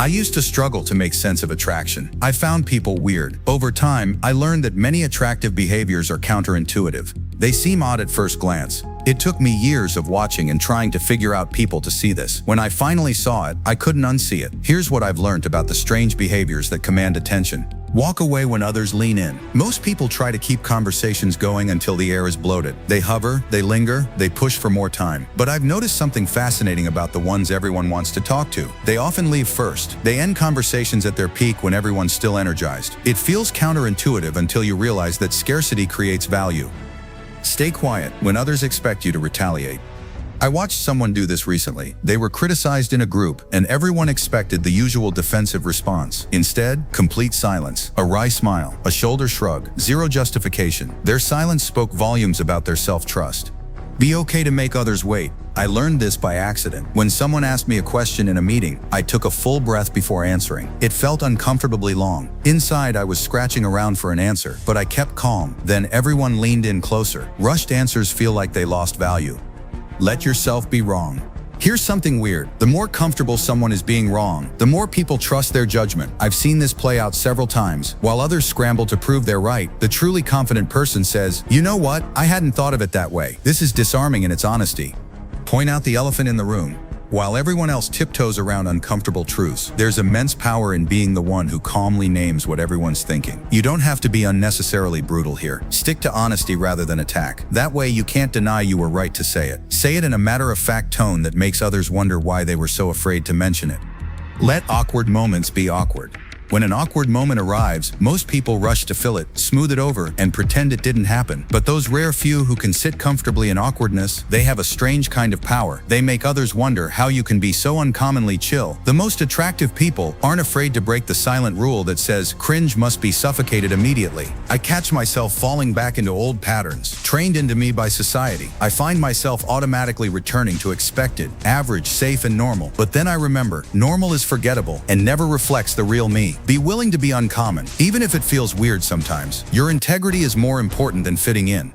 I used to struggle to make sense of attraction. I found people weird. Over time, I learned that many attractive behaviors are counterintuitive. They seem odd at first glance. It took me years of watching and trying to figure out people to see this. When I finally saw it, I couldn't unsee it. Here's what I've learned about the strange behaviors that command attention. Walk away when others lean in. Most people try to keep conversations going until the air is bloated. They hover, they linger, they push for more time. But I've noticed something fascinating about the ones everyone wants to talk to. They often leave first. They end conversations at their peak when everyone's still energized. It feels counterintuitive until you realize that scarcity creates value. Stay quiet when others expect you to retaliate. I watched someone do this recently. They were criticized in a group, and everyone expected the usual defensive response. Instead, complete silence, a wry smile, a shoulder shrug, zero justification. Their silence spoke volumes about their self-trust. Be okay to make others wait. I learned this by accident. When someone asked me a question in a meeting, I took a full breath before answering. It felt uncomfortably long. Inside, I was scratching around for an answer, but I kept calm. Then everyone leaned in closer. Rushed answers feel like they lost value. Let yourself be wrong. Here's something weird. The more comfortable someone is being wrong, the more people trust their judgment. I've seen this play out several times. While others scramble to prove they're right, the truly confident person says, "You know what? I hadn't thought of it that way." This is disarming in its honesty. Point out the elephant in the room. While everyone else tiptoes around uncomfortable truths, there's immense power in being the one who calmly names what everyone's thinking. You don't have to be unnecessarily brutal here. Stick to honesty rather than attack. That way you can't deny you were right to say it. Say it in a matter-of-fact tone that makes others wonder why they were so afraid to mention it. Let awkward moments be awkward. When an awkward moment arrives, most people rush to fill it, smooth it over, and pretend it didn't happen. But those rare few who can sit comfortably in awkwardness, they have a strange kind of power. They make others wonder how you can be so uncommonly chill. The most attractive people aren't afraid to break the silent rule that says cringe must be suffocated immediately. I catch myself falling back into old patterns, trained into me by society. I find myself automatically returning to expected, average, safe, and normal. But then I remember, normal is forgettable and never reflects the real me. Be willing to be uncommon, even if it feels weird sometimes. Your integrity is more important than fitting in.